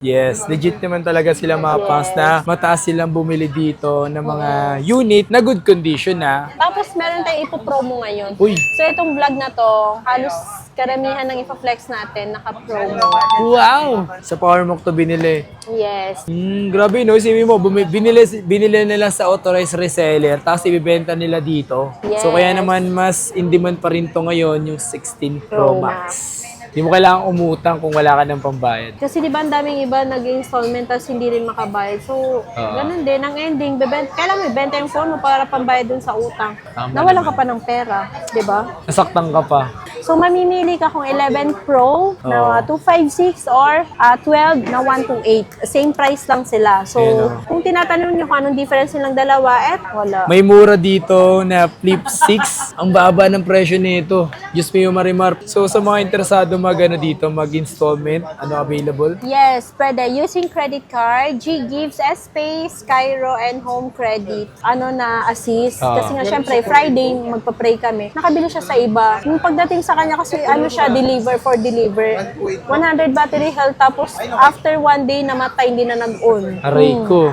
Yes, legit naman talaga sila mga pangs na mataas silang bumili dito ng mga unit na good condition na. Tapos meron tayong ipopromo ngayon. Uy, So itong vlog na to, halos karamihan ng ipa-flex natin naka-promo. wow! Sa Powermock to binili. Yes. Grabe no, isipin mo, binili nila sa authorized reseller, tapos ibibenta nila dito. So kaya Yes. naman mas in demand pa rin to ngayon, yung 16 Pro Pro Max. Hindi mo kailangan umutang kung wala ka ng pambayad. Kasi di ba ang daming iba nag-installment tapos hindi rin makabayad. So, ganun din. Ang ending, kailangan ibenta yung phone mo para pambayad dun sa utang. Tama Nawalan ka pa ng pera. Di ba? Nasaktan ka pa. So, mamimili ka kung 11 Pro na 256 or 12 na 128. Same price lang sila. So, kung tinatanong nyo kung anong difference nilang dalawa, wala. May mura dito na Flip 6. Ang baba ng presyo nito. Diyos mo yung marimar. So sa mga interesado mag-installment, ano available? Yes, pwede. Using credit card, G-Gives, S-Space, Cairo, and Home Credit. Assist. Kasi nga, syempre, Friday, magpa-pray kami. Nakabili siya sa iba. Yung pagdating sa kanya, kasi deliver for deliver. 100 battery health, tapos after 1 day, namatay, hindi na nag-on. Aray ko.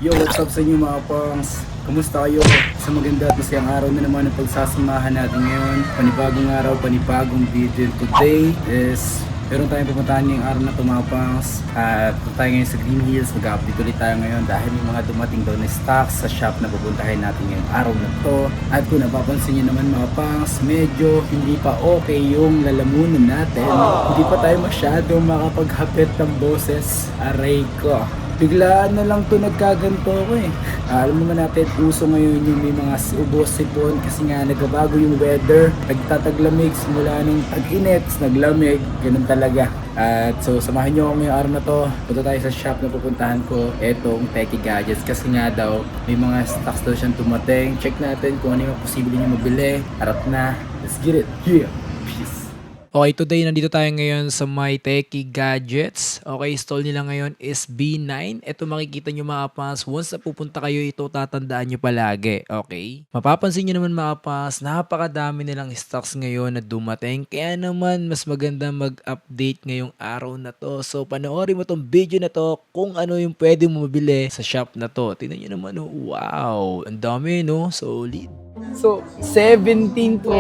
Yo, what's up sa inyo mga pangs? Kumusta kayo? Sa maganda at masayang araw na naman ang pagsasamahan natin ngayon. Panibagong araw, panibagong video. Today is meron tayong pupuntahan ngayong araw na ito mga pangs. At punta tayo ngayon sa Green Hills. Mag-update ulit tayo ngayon dahil may mga dumating daw na stocks sa shop na pupuntahin natin ngayong araw na ito. At kung napapansin nyo naman mga pangs, medyo hindi pa okay yung lalamunan natin. Hindi pa tayo masyadong makapaghapit ng boses. Aray ko. Biglaan na lang to nagkaganto ko eh. Alam naman natin, uso ngayon yung may mga ubos sipon kasi nga nagbabago yung weather. Nagtataglamig simula nung tag-init, naglamig, ganun talaga. At so samahan nyo ako ngayong araw na to. Punta tayo sa shop na pupuntahan ko, etong Techie Gadgets. Kasi nga daw, may mga stocks daw siyang dumating. Check natin kung ano yung posible nyo mabili. Harap na, let's get it. Yeah, peace. Okay, today nandito tayo ngayon sa My Techie Gadgets. Okay, stall nila ngayon is B9. Ito makikita nyo mga pas, once na pupunta kayo ito, tatandaan nyo palagi. Okay? Mapapansin nyo naman mga pas, napakadami nilang stocks ngayon na dumating. Kaya naman, mas maganda mag-update ngayong araw na to. So, panoorin mo tong video na to kung ano yung pwede mo mabili sa shop na to. Tingnan nyo naman, oh, wow. Ang dami, no? Solid. So, 17 to.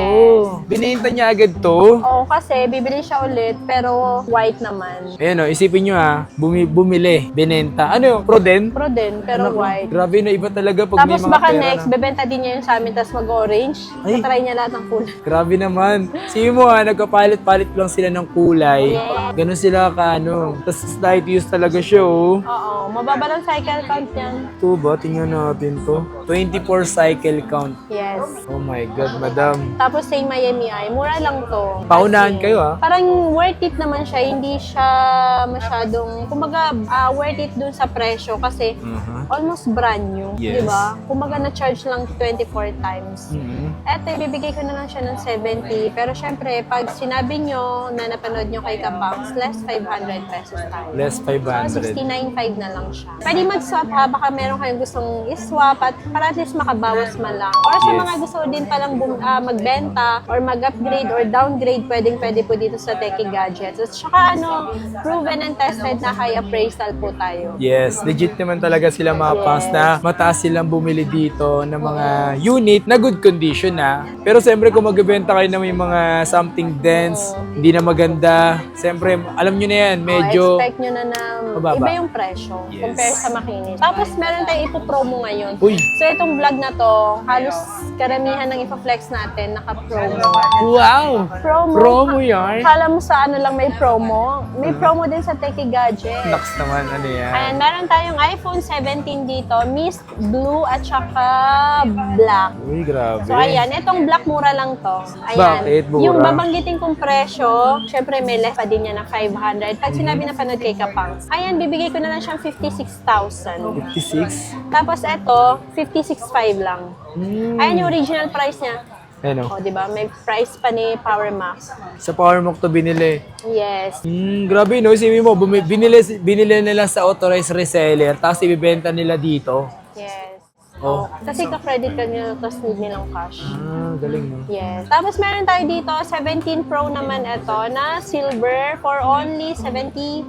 Binenta niya agad to. Oo, kasi bibili siya ulit, pero white naman. Ayan o, isipin nyo bumili, binenta. Ano yun? Pro din? Pro din, pero white. Grabe na iba talaga pag may Tapos mga baka pera next, na. bebenta din niya yung sa amin, tapos mag-orange. Ay. Try niya lahat ng kulay. Grabe naman. Sige mo nagkapalit-palit lang sila ng kulay. Yeah. Ganun sila Tapos slight use talaga siya oh. Oo, mababa lang cycle count yan. Ito ba? Tingnan natin to. 24 cycle count. Yes. Oh my God, madam. Tapos say Miami Eye, mura lang to. Paunahan Kasi kayo parang worth it naman siya, hindi siya masyadong, kumbaga worth it dun sa presyo kasi almost brand new, Yes. di ba? Kumbaga na-charge lang 24 times. Eto, ibibigay ko na lang siya ng 70. Pero syempre, pag sinabi nyo na napanood nyo kay Kapangs, less 500 pesos tayo. Less So, 500. 69.5 na lang siya. Pwede mag-swap ha, baka meron kayong gustong i-swap at para at least makabawas man lang. Or sa Yes. mga gusto din palang magbenta or mag-upgrade or downgrade, pwede po dito sa Techie Gadgets. At saka proven and tested na high appraisal po tayo. Yes, legit naman talaga sila mga pangs na mataas silang bumili dito ng mga unit na good condition na. Pero siyempre kung magbebenta kayo na may mga something dense, hindi na maganda, siyempre alam nyo na yan, medyo Expect nyo na mababa. iba yung presyo Yes. compare sa makinis. Tapos meron tayong ipopromo ngayon. Uy. So itong vlog na to, halos karamihan ng ipa-flex natin naka-promo. wow! Promo yan? Kala mo sa lang may promo. May promo din sa Techie Gadget. Naks naman, ano yan? Ayan, meron tayong iPhone 17 dito, Mist Blue at saka Black. Uy, grabe. So ayan, itong black mura lang to. Ayan. Bakit mura? Yung babanggitin kong presyo, syempre may less pa din yan ng 500. Pag sinabi na panood kay Kapangs, ayan, bibigay ko na lang siyang 56,000. 56? Tapos ito, 56,500 lang. Ayan yung original price niya. Ano? O, di ba? May price pa ni Power Max. Sa Powermock to binili. Yes. Grabe no, isipin mo, binili nila sa authorized reseller, tapos ibibenta nila dito. Yes. Oh. Kasi ka-credit card nila, tapos need nilang cash. Galing no. Yes. Tapos meron tayo dito, 17 Pro naman ito na silver for only 74.5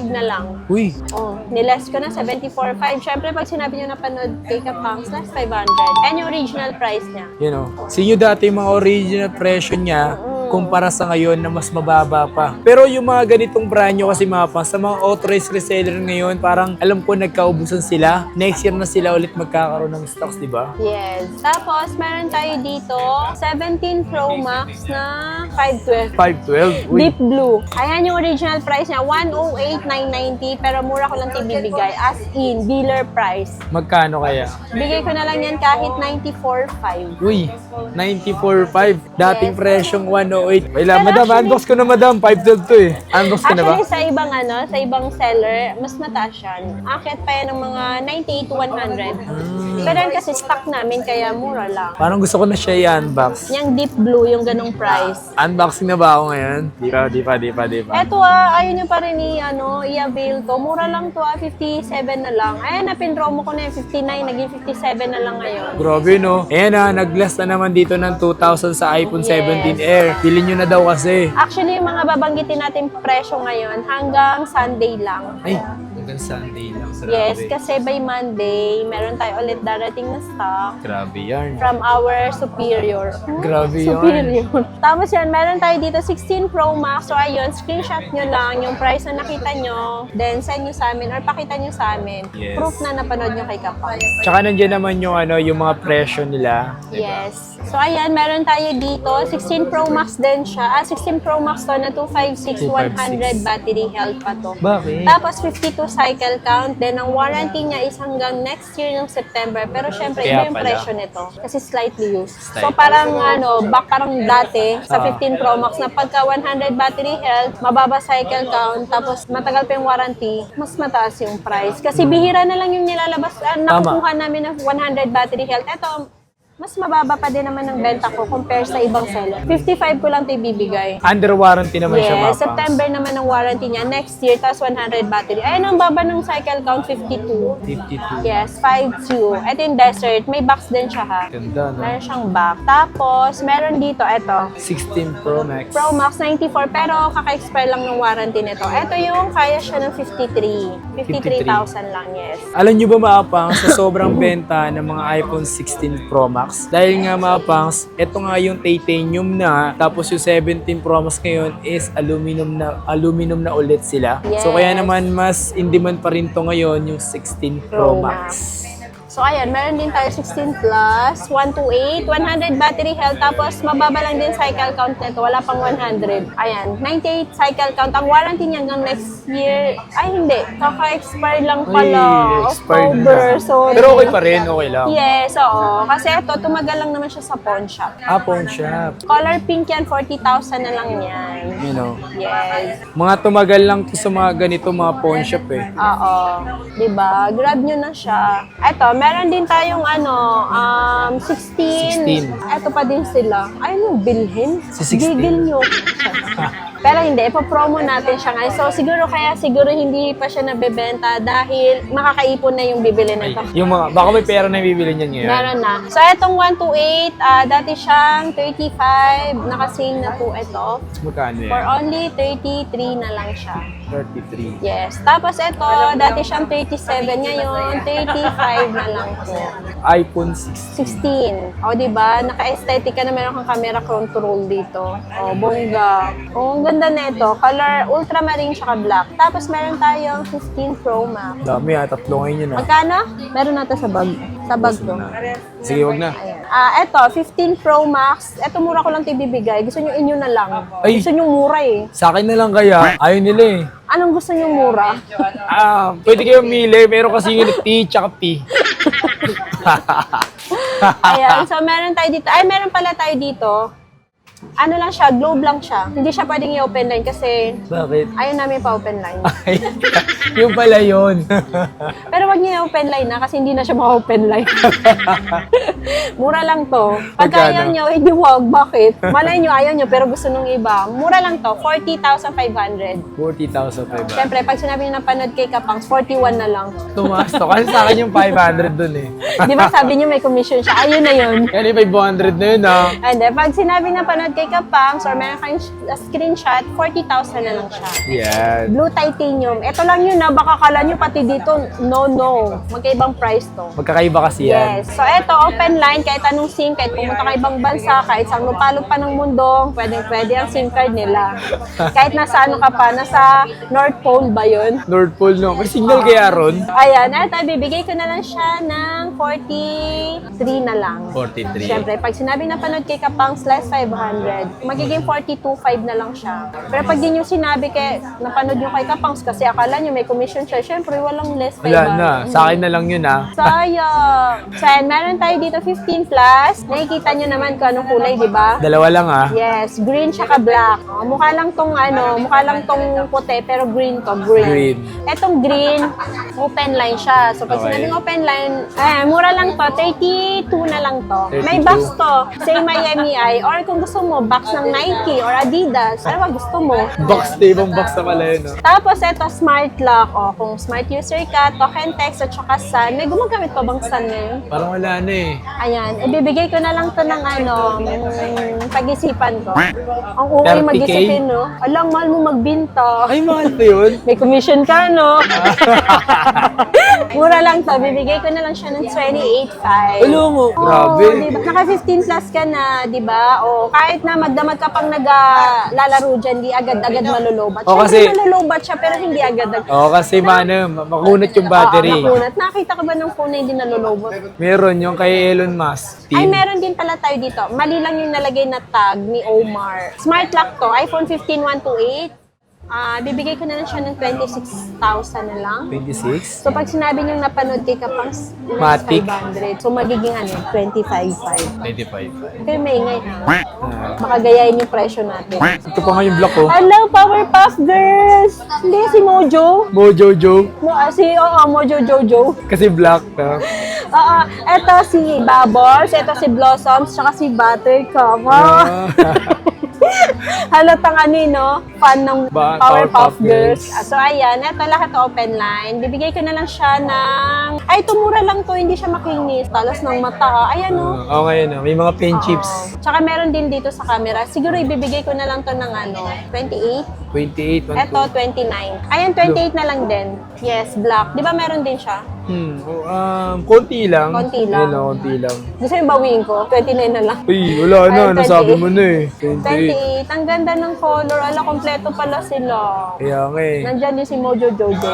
na lang. Uy, Oh, niless ko na 74.5. Syempre, pag sinabi nyo napanood kay Kapangs, less 500. And yung original price niya. you know, sinyo dati yung mga original presyo niya, kumpara sa ngayon na mas mababa pa. Pero yung mga ganitong branyo kasi Mapang, sa mga authorized reseller ngayon, parang alam ko nagkaubusan sila. Next year na sila ulit magkakaroon ng stocks, di ba? Yes. Tapos, meron tayo dito, 17 Pro Max na 512. 512? Uy, Deep blue. Ayan yung original price niya, 108,990, pero mura ko lang ito ibibigay. As in, dealer price. magkano kaya? Bigay ko na lang yan kahit 94.5. Uy, 94.5. Dating Yes. presyong 108. Wala, Pero madam, actually- unbox ko na madam. 512 to eh. Unbox ko na ba? Actually, sa ibang sa ibang seller, mas mataas yan. Akit pa yan ng mga 98 to 100. Pero yan kasi stock namin, kaya mura lang. Parang gusto ko na siya i-unbox. Yung deep blue, yung ganong price. Unboxing na ba ako ngayon? Di pa. Eto ayaw nyo pa rin i-avail to. Mura lang to 57 na lang. Ayan, napinromo ko na yung 59, naging 57 na lang ngayon. Grabe no. Ayan nag-less na naman dito ng 2,000 sa iPhone 17 Yes. Air. Bilhin nyo na daw kasi. Actually, yung mga babanggitin natin presyo ngayon, hanggang Sunday lang. Ay, hanggang Sunday lang. Yes, kasi by Monday, meron tayo ulit darating na stock Grabe yan. from our superior. Grabe yun. Superior. Tapos yan, meron tayo dito 16 Pro Max. So ayun, screenshot nyo lang yung price na nakita nyo, then send nyo sa amin or pakita nyo sa amin. Yes. Proof na napanood nyo kay Kapag. Tsaka nandiyan naman yung yung mga presyo nila. Yes. So ayan, meron tayo dito, 16 Pro Max din siya. 16 Pro Max to na 256, 100 battery health pa to. Bakit? Tapos 52 cycle count, then ang warranty niya is hanggang next year ng September. Pero syempre, Kaya iba yung pala. presyo nito. Kasi slightly used. So Slightly. parang parang dati sa 15 Pro Max na pagka 100 battery health, mababa cycle count, tapos matagal pa yung warranty, mas mataas yung price. Kasi bihira na lang yung nilalabas, nakukuha namin ng 100 battery health. Ito, mas mababa pa din naman ng benta ko compare sa ibang seller. 55 ko lang ito ibibigay. Under warranty naman siya, Yes, Mapang. September naman ang warranty niya. Next year, tapos 100 battery. Ayun, ang baba ng cycle count, 52. 52. Yes, 5.2. Ito yung desert. May box din siya ha. Ganda, no? Meron siyang box. Tapos, meron dito, ito. 16 Pro Max. Pro Max 94, pero kaka-expire lang ng warranty nito. Ito yung kaya siya ng 53. 53,000 lang, yes. Alam nyo ba, Mapang, sa sobrang benta ng mga iPhone 16 Pro Max, dahil nga, Mapangs, ito nga yung titanium na, tapos yung 17 Pro Max ngayon is aluminum na ulit sila. Yes. So kaya naman mas in demand pa rin to ngayon yung 16 Pro Max. So, ayan, meron din tayo 16 plus, 128, 100 battery health, tapos mababa lang din cycle count nito, wala pang 100. Ayan, 98 cycle count. Ang warranty niya hanggang next year, ay hindi, kaka-expire lang pala, expired October. na. So, Pero okay pa rin, okay lang. yes, oo. Kasi ito, tumagal lang naman siya sa pawn shop. Pawn shop. Color pink yan, 40,000 na lang yan. You know, Yes. mga tumagal lang to sa mga ganito mga pawn shop eh. Oo. Diba? Grab nyo na siya. Eto, meron din tayong 16. Eto pa din sila. Ayaw nyo bilhin? Si 16. Gigil nyo. Pero hindi, ipapromo natin siya ngayon. So siguro hindi pa siya nabebenta dahil makakaipon na yung bibili nito. Yung mga, baka may pera na bibili niyan ngayon. Meron na. So, itong 128, dati siyang 35, nakasale na po ito. Magkano For yan? only 33 na lang siya. 33. Yes. Tapos ito, dati siyang 37, ngayon 35 na lang po. iPhone 16. 16. O, diba? Naka-aesthetic ka na, meron kang camera control dito. O, bongga. O, ang ganda na ito. Color ultramarine tsaka black. Tapos meron tayong 15 Pro Max. Dami tatlo ngayon yun Magkano? Meron natin sa bag. Sa bag to. Sige, wag na. Ito, 15 Pro Max. Ito, mura ko lang ito ibibigay. Gusto nyo inyo na lang. Ay. Gusto nyo mura eh. Sa akin na lang kaya. Ayaw nila eh. Anong gusto nyo mura? Pwede kayo mili. Meron kasi yung T tsaka P. Ayan, so meron tayo dito. Ay, meron pala tayo dito. Ano lang siya, globe lang siya. Hindi siya pwedeng i-open line kasi Bakit? ayaw namin pa-open line. Ay, yung pala yun. Pero wag niyo i-open line na kasi hindi na siya ma-open line. Mura lang to. Pag Magkano? ayaw nyo, hindi wag. Bakit? Malay nyo, ayaw nyo, pero gusto nung iba. Mura lang to, 40,500. 40,500. Siyempre, pag sinabi nyo napanood kay Kapangs, 41 na lang. Tumaas to. Kasi sa akin yung 500 dun eh. Di ba sabi nyo may commission siya? Ayun na yun. Yan yung 500 na yun ah. And then, pag sinabi na panood kay Kapangs or meron kayong screenshot, 40,000 na lang siya. Yan. Blue titanium. Ito lang yun na baka kala nyo pati dito, no. Magkaibang price to. Magkakaiba kasi yan. Yes. So, ito, open line, kahit anong SIM, kahit pumunta ka ibang bansa, kahit saan lupalop pa ng mundo, pwede ang SIM card nila. Kahit nasa ano ka pa, nasa North Pole ba yun? North Pole no. May signal kaya ron? Ayan, ito, bibigay ko na lang siya ng 43 na lang. 43. Siyempre, pag sinabi na panood kay Kapangs less 500, magiging 42.5 na lang siya. Pero pag di nyo sinabi kay napanood nyo kay Kapangs kasi akala nyo may commission siya, siyempre walang less 500. Wala na. Sa akin na lang yun ah. Sayang. So, ayan, meron tayo dito 15 plus. Nakikita nyo naman kung anong kulay, di ba? Dalawa lang ah. Yes, green tsaka black. Mukha lang tong puti, pero green to, green. Green. Etong green, open line siya. So, pag Okay. sinabing open line, mura lang to, 32 na lang to. 32. May box to, same IMEI, or kung gusto mo, box ng Nike or Adidas, ano ba gusto mo? Box na ibang box na pala yun ah. Tapos, ito, smart lock. O, kung smart user ka, token text at saka sun. May gumagamit pa bang sun ngayon? Parang wala na eh. Ayan, ibibigay ko na lang to ng pag-isipan ko. Ang okay 30K? mag-isipin, no? Alang, mahal mo magbinta. Ay, mahal pa yun. May commission ka, no? Mura lang to. Bibigay ko na lang siya ng 28.5. Alam mo, grabe. Diba? Naka 15 plus ka na, di ba? O kahit na magdamag ka pang naglalaro dyan, di agad-agad malulobat. O, Siyempre kasi- malulobat siya, pero hindi agad-agad. Oo, kasi makunat yung battery. Oo, nakunat. Nakita ka ba ng phone na hindi nalulobot? Meron yung kay Elon Musk. Ay, Team. meron din pala tayo dito. Mali lang yung nalagay na tag ni Omar. Smart lock to, iPhone 15 128. Bibigay ko na lang siya ng 26,000 na lang. 26. So, pag sinabi niyong napanood kay Kapangs, Matic. 500. So, magiging 25,500. 25. Pero maingay ha. Baka gayahin yung presyo natin. Ito pa nga yung block ko. Hello, Powerpuff Girls! Hindi, si Mojo. Mojo Joe. Mojo Jojo. Kasi black na. Oo, eto si Bubbles, eto si Blossoms, tsaka si Buttercup. Halatang fan ng Powerpuff Girls. So, ayan, eto lahat open line. Bibigay ko na lang siya ng... Ay, tumura lang to, hindi siya makinis. Talas ng mata, ha. Ayan, no? Oo, ngayon. May mga pen chips. Tsaka meron din dito sa camera. Siguro ibibigay ko na lang to ng 28. 28. Eto, 29. Ayan, 28 na lang din. Yes, black. Di ba meron din siya? Konti lang. Konti lang. Ayun, konti lang. Gusto yung bawiin ko? 29 na lang. Uy, wala na. Ayun, Nasabi 28. mo na eh. 28. 28. Ang ganda ng color. Ala, kompleto pala sila. Kaya nga eh. Nandyan din si Mojo Jojo.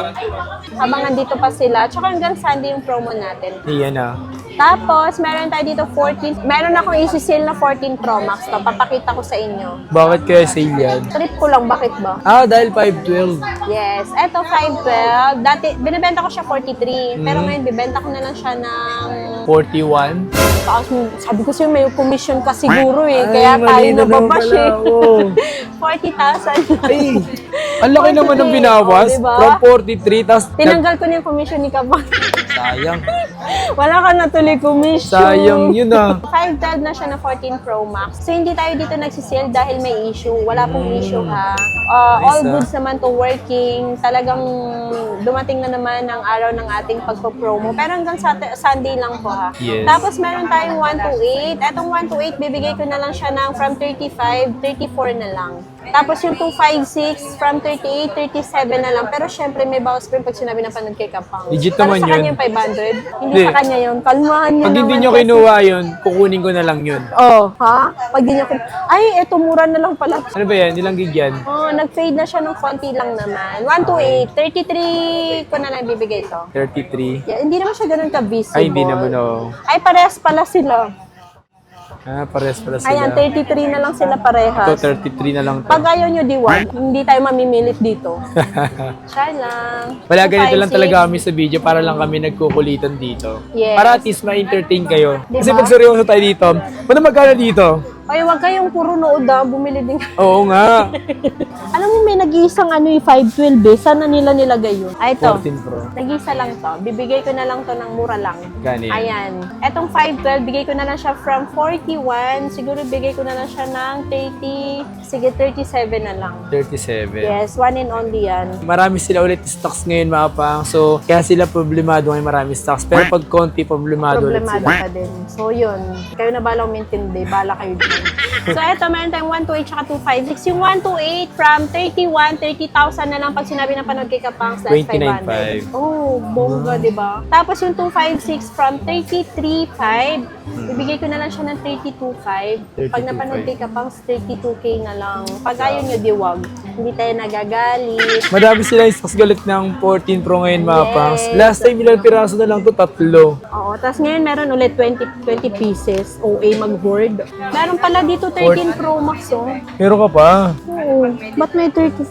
Habang nandito pa sila. Tsaka hanggang Sunday yung promo natin. Iyan na. Tapos, meron tayo dito 14. Meron akong isi-sale na 14 Pro Max. To. Papakita ko sa inyo. Bakit kaya sale yan? Trip ko lang, bakit ba? Dahil 512. Yes. Eto, 512. Dati, binibenta ko siya 43. Pero ngayon, bibenta ko na lang siya ng... 41. Tapos, sabi ko sa'yo, may commission ka siguro eh. Ay, Kaya tayo mali na naman nababash pala eh. ako. 40,000. Ay, ang laki naman ng 43. binawas. Oh, diba? From 43, tapos Tinanggal ko na yung commission ni Kapag. sayang. Wala ka na tuloy commission. Sayang yun ah. 512 na siya na 14 Pro Max. So, hindi tayo dito nagsisale dahil may issue. Wala pong issue ha. All goods naman to working. Talagang dumating na naman ang araw ng ating pagpo-promo. Pero hanggang Sunday lang po ha. Yes. Tapos meron tayong 128. Etong 128, bibigay ko na lang siya ng from 35, 34 na lang. Tapos yung 256, from 38, 37 na lang. Pero syempre may bawas pa rin pag sinabi na panood kay Kapang. Legit Pero naman sa yun. kanya yung 500. Hindi Hindi. sa kanya yun. Kalmahan niyo Pag hindi naman nyo kasi. kinuha yun, kukunin ko na lang yun. Oh, ha? Pag di niyo ay, eto mura na lang pala. Ano ba yan? Ilang gig yan? Oh, nag-fade na siya ng konti lang naman. 128, 33 ko na lang bibigay to. 33. Yeah, hindi naman siya ganun ka-visible. Ay, hindi naman oh. Ay, parehas pala sila. Pares pala sila. Ayan, 33 na lang sila parehas. Ito, 33 na lang to. Pag ayaw nyo D1, hindi tayo mamimilit dito. Try lang. Wala, ganito lang 256. talaga kami sa video para lang kami nagkukulitan dito. Yes. Para at least ma-entertain kayo. Kasi Diba? pag seryoso tayo dito, magkano dito? Ay, wag kayong puro nood bumili din. Oo nga. Alam mo, may nag-iisang 512 Sana nila nilagay yun. Ay, ito. 14 Pro. Nag-isa lang to. Bibigay ko na lang to ng mura lang. Ganyan. Ayan. Etong 512, bigay ko na lang siya from 41. Siguro bigay ko na lang siya ng 30. Sige, 37 na lang. 37. Yes, one and only yan. Marami sila ulit stocks ngayon mga pang. So, kaya sila problemado ngayon marami stocks. Pero pag konti, problemado ulit Problemado sila. pa din. So, yun. Kayo na balang mintindi. Bala kayo din. So, eto, meron tayong 128 tsaka 256. Yung 128 from 31, 30,000 na lang pag sinabi ng panood kay Kapangs, that's 29,500. 500. Oh, bongga, di ba? Tapos yung 256 from 33,500, ibigay ko na lang siya ng 32,500. Pag napanood kay Kapangs, 32K na lang. Pag ayaw nyo, diwag. Hindi tayo nagagalit. Madami sila yung stocks galit ng 14 Pro ngayon mga Yes. pangs. Last time ilang piraso na lang to? 3. Oo, tapos ngayon meron ulit 20 pieces. OA mag-hoard. Meron pala dito 13 Pro Max, oh. Meron ka pa? Oo. Ba't may 30?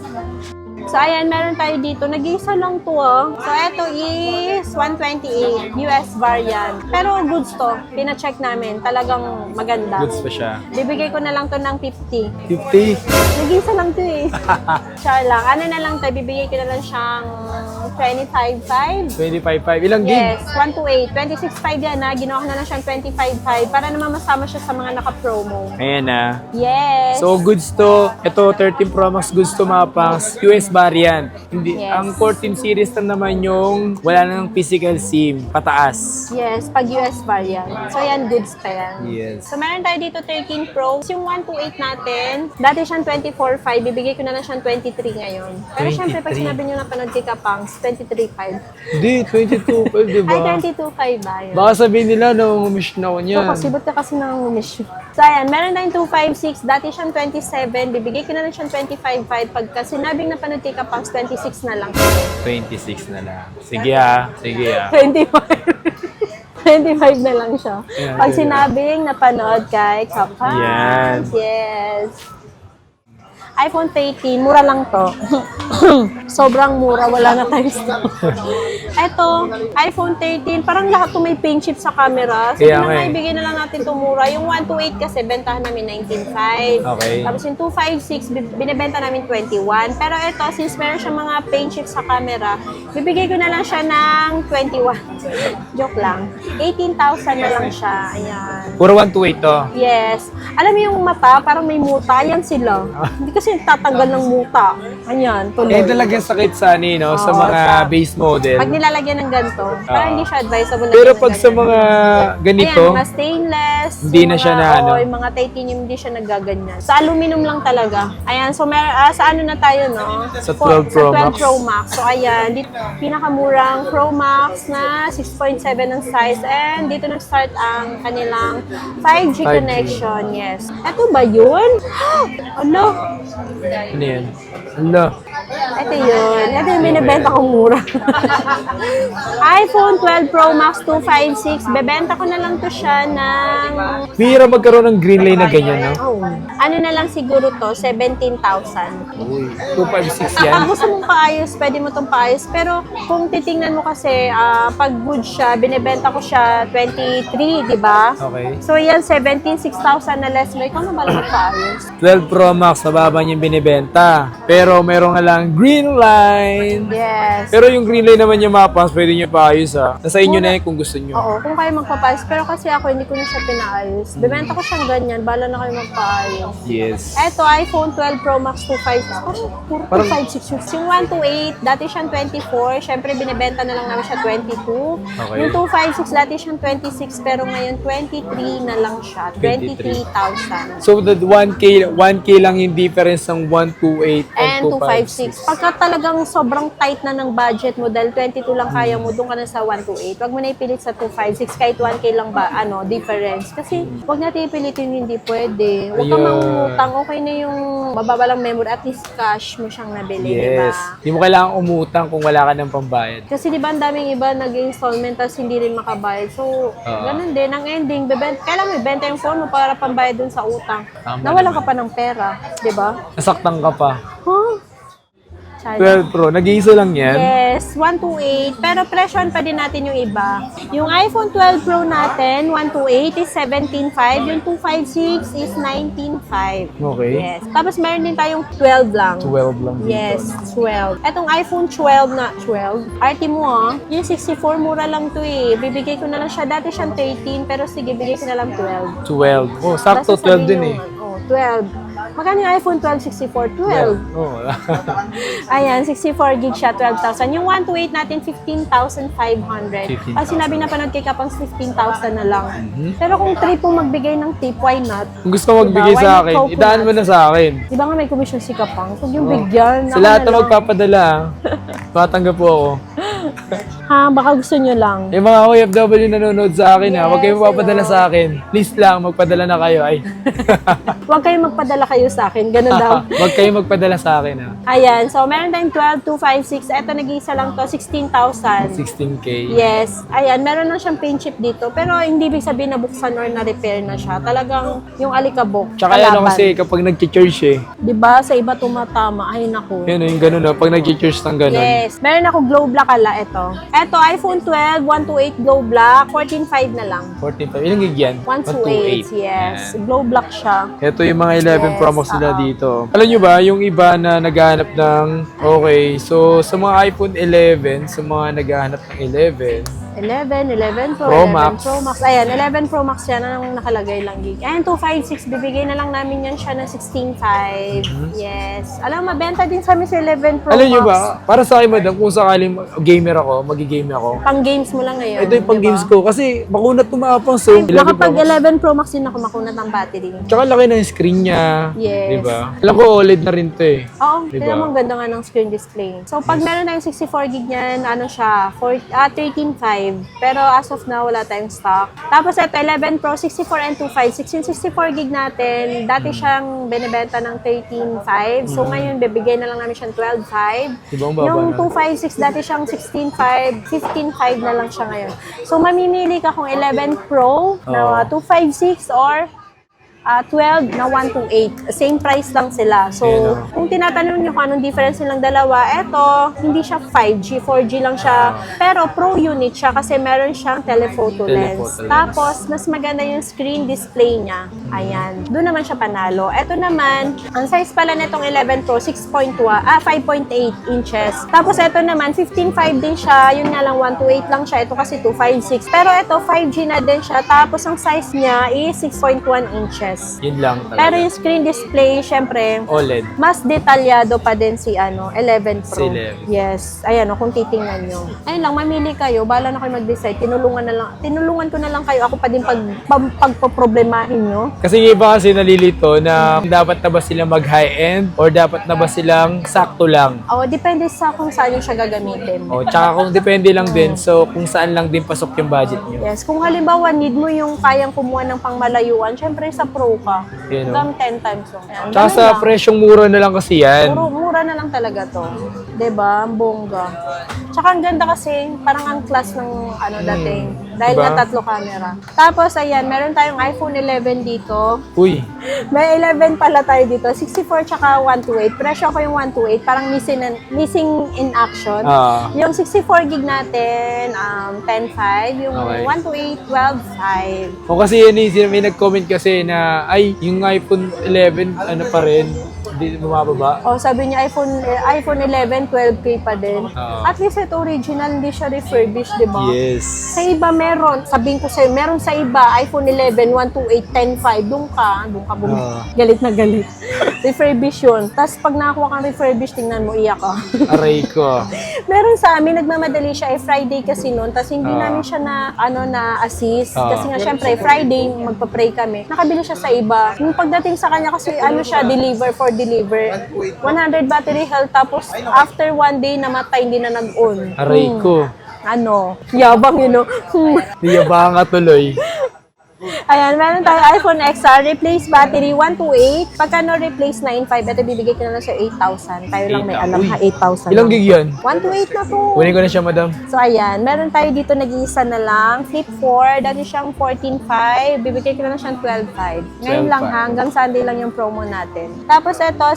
So, ayan, meron tayo dito. Nag-iisa lang to, ah. So, ito is 128 US variant. Pero goods to. Pina-check namin. Talagang maganda. Goods pa siya. Bibigay ko na lang to ng 50. 50. Nag-iisa lang to eh. Siya lang. Ano na lang tayo, bibigay ko na lang siyang 25.5. 25.5. Ilang gig? Yes, 128. 26.5 yan na. Ginawa ko na lang siyang 25.5 para naman masama siya sa mga naka-promo. Ayan na. Yes. So, goods to. Ito, 13 Pro Max goods to mga pangs. US variant. Hindi, Yes. ang 14 series na naman yung wala nang physical SIM. Pataas. Yes, pag US variant. So, yan, goods pa yan. Yes. So, meron tayo dito 13 Pro. Yung 128 natin, dati siyang 24.5. Bibigay ko na lang siyang 23 ngayon. Pero syempre, pag 23. sinabi nyo na panood kay Kapangs, 23.5. Hindi, 22.5, di Ay, ba? 22.5 ba yun? Baka sabihin nila na umish na ako So, niyan. kasi ba't ka kasi nangungumiss? So, ayan, meron tayong 256. Dati siyang 27. Bibigay ko na lang siyang 25.5. Pagka sinabing napanood kay Kapangs, 26 na lang. 26 na lang. Sige ah. Sige ah. 25. 25 na lang siya. Ayan, Pag ayan. sinabing napanood kay Kapangs. Yes. iPhone 13, mura lang to. Sobrang mura, wala na tayong stock. Eto, iPhone 13, parang lahat to may paint chip sa camera. So, Kaya yun nga na eh. ibigay na lang natin to mura. Yung 128 kasi, bentahan namin 19.5. Okay. Tapos yung 256, binibenta namin 21. Pero ito, since meron siya mga paint chip sa camera, bibigay ko na lang siya ng 21. Joke lang. 18,000 na lang siya. Ayan. Puro 128 to. Yes. Alam mo yung mata, parang may muta. Yan sila. Hindi kasi tatanggal ng muta. Ayan, tuloy. Eh talagang sakit sa ano, no? Sa Oo, mga sa- base model. Pag nilalagyan ng ganito, parang hindi siya advisable. Pero lagyan ng pag sa ganyan. mga ganito, Ayan, mga stainless. Hindi yung na siya mga- na ano. Oo, yung mga titanium, hindi siya nagaganyan. Sa aluminum lang talaga. Ayan, so sa ano na tayo, no? Sa 12 Pro sa 12 Max. Pro Max. So, ayan, dito, pinakamurang Pro Max na 6.7 ang size. And dito nag-start ang kanilang 5G 5G. connection. Yes. Ito ba yun? Ano? ano yan? Ano? Ito yun. Ito yung binibenta kong mura. iPhone 12 Pro Max 256. Bebenta ko na lang to siya ng... Bihira magkaroon ng green lane na ganyan, no? Oh, ano na lang siguro to? 17,000. Uy, 256 yan. Pag gusto mong paayos, pwede mo itong paayos. Pero kung titingnan mo kasi, pag good siya, binibenta ko siya 23, di ba? Okay. So yan, 6,000 na less mo. Ikaw na ba lang magpaayos? 12 Pro Max, mababa niyang binibenta. Pero meron nga lang green line. Yes. Pero yung green line naman yung mapas, pwede niyo paayos ha. Nasa inyo na yan kung gusto niyo. Oo, kung kayo magpapaayos. Pero kasi ako, hindi ko na siya pinaayos. Bibenta ko siyang ganyan. Bala na kayo magpaayos. Yes. Eto, iPhone 12 Pro Max 256. Parang 256. Yung 128, dati siyang 24. Siyempre, binibenta na lang namin siya 22. Okay. Yung 256, dati siyang 26. Pero ngayon, 23 na lang siya. 23,000. So the 1K lang yung difference ng 128 And 256. Pagka talagang sobrang tight na ng budget mo, dahil 22 lang kaya mo, doon ka na sa 128. Huwag mo na ipilit sa 256, kahit 1K lang ba, difference. Kasi, huwag natin ipilit yung hindi pwede. Huwag kang Ayun. mangungutang, okay na yung mababa lang memory, at least cash mo siyang nabili, di ba? Yes. Hindi mo kailangan umutang kung wala ka ng pambayad. Kasi di ba ang daming iba nag-installment tapos hindi rin makabayad. So, ganun din. Ang ending, kailangan mo ibenta yung phone mo para pambayad dun sa utang. Tama Nawalan naman. ka pa ng pera, di ba? Nasaktan ka pa. Huh? Sana. 12 Pro. Nag-iisa lang yan? Yes, 128. Pero presyon pa din natin yung iba. Yung iPhone 12 Pro natin, 128 is 17.5. Yung 256 is 19.5. Okay. Yes. Tapos meron din tayong 12 lang. 12 lang dito. Yes, 12. Etong iPhone 12 na 12, RT mo yung 64 mura lang to eh. Bibigay ko na lang siya. Dati siyang 13, pero sige, bigay ko na lang 12. 12. Oh, sakto Basta 12 din sabihin eh. nyo, 12. Magkano yung iPhone 12 64? 12. Oh. Ayan, 64 gig siya, 12,000. Yung 128 natin, 15,500. Pag sinabi na panood kay Kapang, 15,000 na lang. Pero kung trip mo magbigay ng tip, why not? Kung gusto mo magbigay Diba? sa Why akin, not idaan mo na sa akin. Di ba nga may commission si Kapang? Huwag yung bigyan. Sa Ako lahat na na lang. magpapadala, matanggap po ako. Ha, baka gusto nyo lang. Yung mga OFW nanonood sa akin ha, huwag kayong Yes, magpapadala hello. sa akin. Please lang, magpadala na kayo. Ay. Huwag kayong magpadala kayo sa akin. Ganun daw. Huwag kayong magpadala sa akin ha. Ayan, so meron tayong 12,256. Ito, nag-iisa lang to, 16,000. 16K. Yes. Ayan, meron na siyang paint chip dito. Pero hindi ibig sabihin na buksan or na-repair na siya. Talagang yung alikabok. Tsaka yan kasi kapag nag-church eh. Diba? Sa iba tumatama. Ay, naku. Yun yung ganun no, pag nag-church ng ganun. Yes. Meron ako glow black ala. Ito, iPhone 12, 128 glow black. 14.5 na lang. 14.5. Ilang gig yan? 128, yes. Yan. Glow black siya. Ito yung mga 11 Pro Max nila oo. dito. Alam nyo ba, yung iba na naghahanap ng, okay, so sa mga iPhone 11, sa mga naghahanap ng 11, 11 Pro, Pro 11 Max. Pro Max. Ayan, 11 Pro Max yan ang nakalagay lang gig. Ayan, 256. Bibigay na lang namin yan siya ng 16.5. Yes. Alam, mabenta din sa amin sa 11 Pro alam Max. nyo ba, para sa akin madam, kung sakaling gamer ako, magigame ako, Pang games mo lang ngayon. ito yung pang diba? games ko kasi makunat tumapang so Ay, makapag 11 Pro Max din ako makunat ang battery. Tsaka laki ng screen niya. Yes. Diba? Alam ko OLED na rin to eh. Oo, Diba? kaya mo ang ganda nga ng screen display. So, pag meron tayong 64 gig niyan, ano siya, 13.5. Pero as of now, wala tayong stock. Tapos ito, 11 Pro, 64 and 256. Yung 64 gig natin, dati siyang binibenta ng 13.5. So, ngayon, bibigay na lang namin siyang 12.5. Diba ang baba Yung na? 256, dati siyang 16.5, 15.5 na lang siya ngayon. So, mamimili ka kung 11 Pro na 256 or 12 na 128. Same price lang sila. So, Ayan, kung tinatanong nyo kung anong difference nilang dalawa, eto, hindi siya 5G, 4G lang siya. Pero pro unit siya kasi meron siyang telephoto lens. Telephoto lens. Tapos, mas maganda yung screen display niya. Ayan. Doon naman siya panalo. Eto naman, ang size pala nitong 11 Pro, 5.8 inches. Tapos, eto naman, 15.5 din siya. Yun nga lang, 128 lang siya. Ito kasi 256. Pero eto, 5G na din siya. Tapos, ang size niya is 6.1 inches. Yun lang talaga. Pero yung screen display, syempre, OLED. mas detalyado pa din si 11 Pro. Si 11. Yes. Ayan, kung titingnan nyo. Ayun lang, mamili kayo. Bahala na kayo mag-decide. Tinulungan ko na lang kayo. Ako pa din pagpoproblemahin nyo. Kasi yung iba kasi nalilito na dapat na ba sila mag-high-end or dapat na ba silang sakto lang. O, depende sa kung saan nyo siya gagamitin. O, tsaka kung depende lang din, so kung saan lang din pasok yung budget nyo. Yes, kung halimbawa need mo yung kayang kumuha ng pangmalayuan, syempre sa Pro ka. Yun, no? Hanggang 10 times yung. Ayan, Tsaka ganun sa lang. presyong mura na lang kasi yan. Mura na lang talaga to. 'Di ba? Ang bongga. Tsaka ang ganda kasi, parang ang class ng dating. Dahil Diba? nga tatlo camera. Tapos, ayan, meron tayong iPhone 11 dito. Uy, May 11 pala tayo dito. 64 tsaka 128. Presyo ko yung 128. Parang missing in action. Yung 64 gig natin, 10.5. Yung Okay. 128, 12.5. o kasi yun eh, may nag-comment kasi na, ay, yung iPhone 11, ano pa rin, hindi bumababa. O, sabi niya, iPhone 11, 12K pa din. At least ito original, hindi siya refurbished, di ba? Yes. Sa iba meron, sabihin ko sa'yo, meron sa iba, iPhone 11, 128, 10.5, doon ka galit na galit. Refurbish yun. Tapos pag nakakuha kang refurbish, tingnan mo, iyak ka. Aray ko. Meron sa amin, nagmamadali siya, Friday kasi noon, tapos hindi namin siya na-assist. Kasi nga, syempre, Friday, magpa-pray kami. Nakabili siya sa iba. Yung pagdating sa kanya, kasi siya, deliver for deliver. 100 battery health, tapos after one day, namatay, hindi na nag-on. Aray ko. Yabang, Niyabang ka tuloy. Ayan, meron tayo iPhone XR, replace battery 128. Pagka no replace 9.5, ito bibigay ko na lang siya 8,000. Tayo lang may alam ha, 8,000. Ilang lang. gig yan? 128 na po. Kunin ko na siya, madam. So ayan, meron tayo dito nag-iisa na lang. Flip 4, dati siyang 14.5. Bibigay ko na lang siyang 12.5. Ngayon lang 12.5. ha, hanggang Sunday lang yung promo natin. Tapos ito,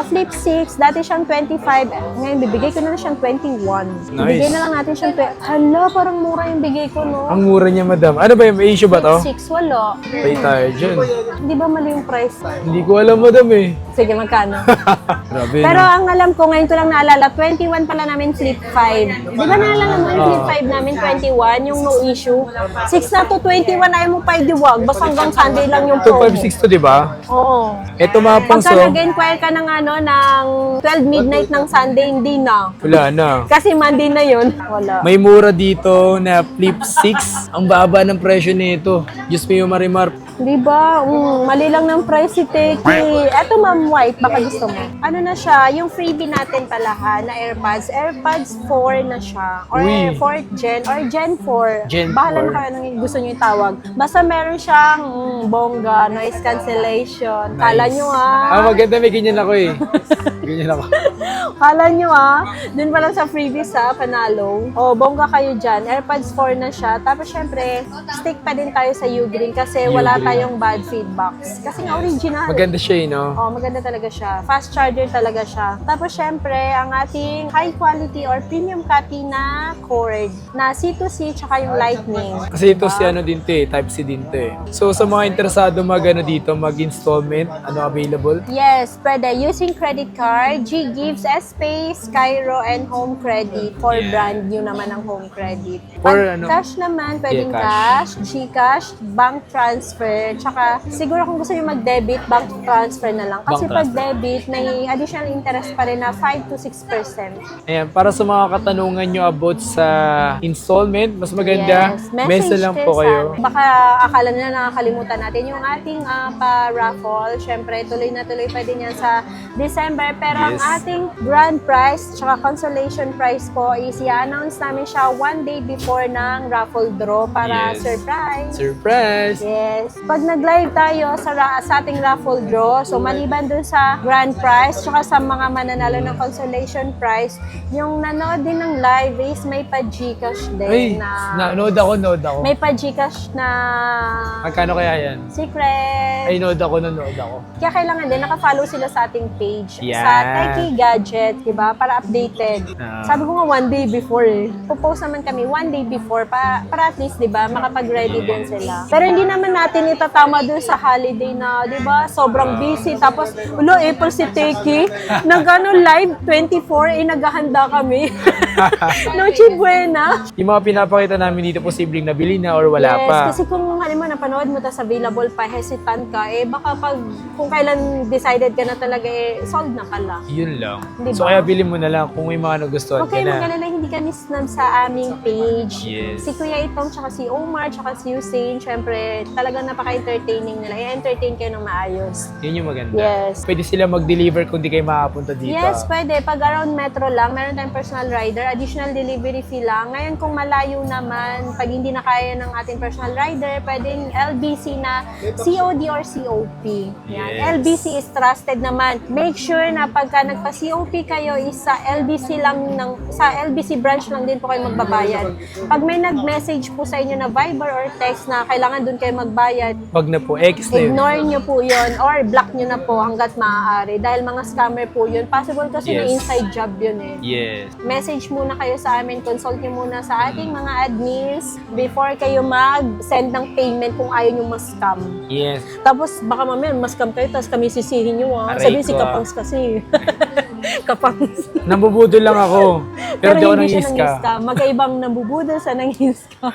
Flip 6, dati siyang 25. Ngayon bibigay ko na lang siyang 21. Bibigay na lang natin siyang Hala, parang mura yung bigay ko, no? Ang mura niya, madam. Ano ba yung may issue ba to? 6, wala. Pay tayo dyan. Hindi ba mali yung price? Hindi ko alam, madam eh. Sige, magkano? Grabe. Pero ang alam ko, ngayon ko lang naalala, 21 pala namin Flip 5. Di ba naalala mo yung Flip 5 namin, 21, yung no issue? 6 na to 21, ayaw mo pa idiwag. Basta hanggang Sunday lang yung promo. 2562, di ba? Oo. Ito mga pangso. Pagka nag-inquire ka ng ng 12 midnight ng Sunday, hindi na. Wala na. Kasi Monday na yun. Wala. May mura dito na Flip 6. Ang baba ng presyo nito. Diyos mo yung marimar. Di ba? Mali lang ng price si Teki. Eto Ma'am White, baka gusto mo. Ano na siya, yung freebie natin pala ha, na AirPods. AirPods 4 na siya. Or Uy. 4th gen, or Gen 4. Gen Bahala 4. na kayo nung gusto nyo itawag. Basta meron siyang bongga, noise cancellation. Kala nyo Ah, maganda. May ganyan ako eh. Ganyan ako. Kala nyo dun pa lang sa freebies panalo. O, bongga kayo dyan. AirPods 4 na siya. Tapos syempre, stick pa din tayo sa Ugreen kasi wala Ugreen. tayong bad feedbacks. Kasi nga original. Maganda siya eh, no? Oh, maganda talaga siya. Fast charger talaga siya. Tapos syempre, ang ating high quality or premium copy na cord na C2C tsaka yung lightning. Kasi ito si ano din to eh, Type-C din to eh. So sa mga interesado dito, mag-installment, ano available? Yes, pwede. Using credit card, G-Gives, S-Space, Cairo, and Home Credit. For Yeah. brand new naman ang Home Credit. For Pag ano? cash naman, pwedeng Yeah, cash, GCash, bank transfer, tsaka siguro kung gusto nyo mag-debit, bank transfer na lang. Kasi Bank pag transfer. debit, may additional interest pa rin na 5 to 6%. Ayan, para sa mga katanungan nyo about sa installment, mas maganda, Yes. message lang po this, kayo. Baka akala nila nakakalimutan natin yung ating pa-raffle. Syempre, tuloy na tuloy pa din yan sa December. Pero ang Yes. ating grand prize tsaka consolation prize po is i-announce namin siya one day before ng raffle draw para Yes. surprise. Surprise! Yes. Pag nag-live tayo sa ating raffle draw, so maliban dun sa grand prize, tsaka sa mga mananalo ng consolation prize, yung nanood din ng live is may pa-Gcash Ay, din na nood ako. may pa-Gcash na Magkano kaya yan? secret. Ay, nood ako. Kaya kailangan din, nakafollow sila sa ating page. Yan. Sa Techie Gadget, diba? Para updated. Sabi ko nga one day before eh. Pupost naman kami one day before para at least, diba, makapag-ready din sila. Pero hindi naman natin itatama dun sa holiday na, diba, sobrang busy. Tapos, ulo, April si Techie. Live 24, naghahanda kami. Noche Buena. Yung mga pinapakita namin dito, posibleng nabili na or wala Yes, pa. kasi kung halimbawa napanood mo tas available pa, hesitant ka, baka kung kailan decided ka na talaga, sold na pala. Yun lang. Diba? So kaya bilhin mo na lang kung may mga nagustuhan Okay, ka na. mag-alala, hindi ka nisnam sa aming page. Yes. Si Kuya Itong, tsaka si Omar, tsaka si Hussein, syempre, talagang napaka-entertaining nila. I-entertain kayo ng maayos. Yun yung maganda. Yes. Pwede sila mag-deliver kung di kayo makapunta dito. Yes, pwede. Pag around metro lang, meron tayong personal rider, additional delivery fee lang. Ngayon, kung malayo naman, pag hindi na kaya ng ating personal rider, pwedeng LBC na COD or COP. Yan. Yes. LBC is trusted naman. Make sure na pagka nagpa-COP kayo is sa LBC sa LBC branch lang din po kayo magbabayad. Pag may nag-message po sa inyo na Viber or text na kailangan dun kayo magbayad, Wag na po, X na yun. ignore nyo po yun or block nyo na po hanggat maaari dahil mga scammer po yun. Possible kasi na Yes. inside job yun eh. Yes. Message muna kayo sa amin, consult nyo muna sa ating mga admins before kayo mag-send ng payment kung ayaw nyo mas-scam. Yes. Tapos baka mamaya mas-scam kayo, tapos kami sisihin nyo Aray Sabihin si ko, Kapangs kasi. Kapangs. Nambubudol lang ako. Pero di ako hindi siya nang-iska. nang-scam. Magkaibang nambubudol sa nang-scam.